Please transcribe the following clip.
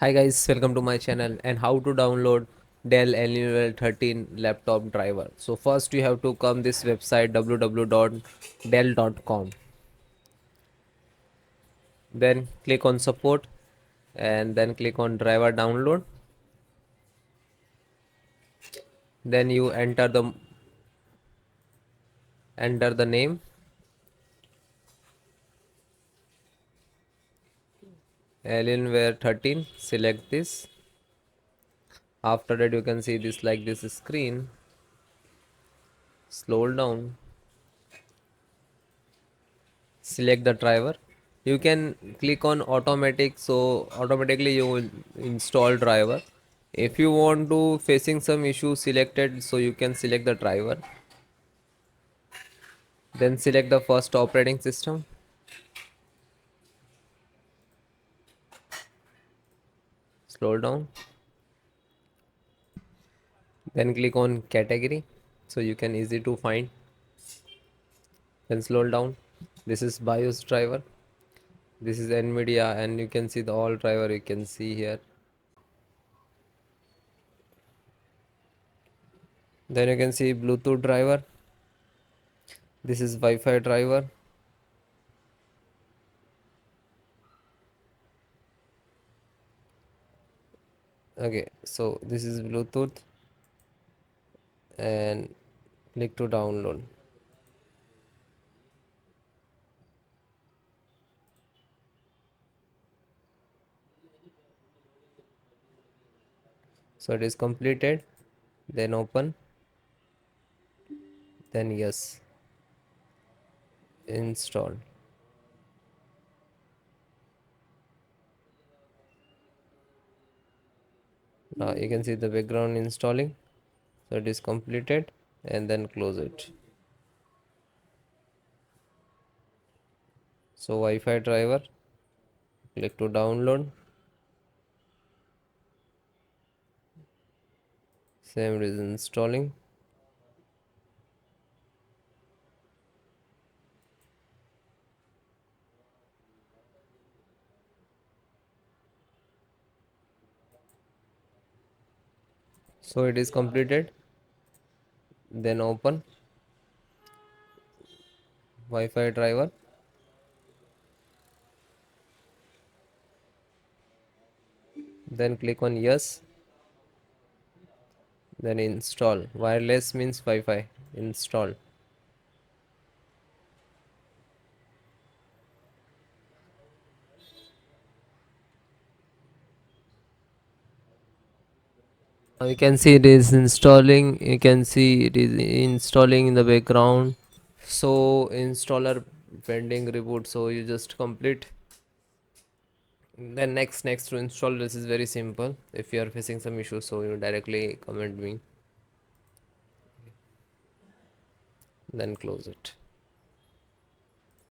Hi guys, welcome to my channel and how to download Dell Alienware 13 laptop driver. So first you have to come this website www.dell.com. Then click on support and then click on driver download. Then you enter the name, Alienware 13, select this. After that you can see this like this screen. Scroll down, select the driver. You can click on automatic, so automatically you will install driver. If you want to facing some issue selected, so you can select the driver, then select the first operating system. Scroll down, then click on category so you can easy to find. Then scroll down, this is BIOS driver, this is NVIDIA, and you can see the all driver you can see here. Then you can see Bluetooth driver, this is Wi-Fi driver. Okay, so this is Bluetooth, and click to download. So it is completed, then open, then yes, install. Now you can see the background installing, so it is completed, and then close it. So Wi-Fi driver, click to download, same is installing. So it is completed, then open Wi-Fi driver, then click on yes, then install. Wireless means Wi-Fi, install. Now you can see it is installing, you can see it is installing in the background. So installer pending reboot, so you just complete. Then next to install, this is very simple. If you are facing some issue, so you directly comment me, then close it.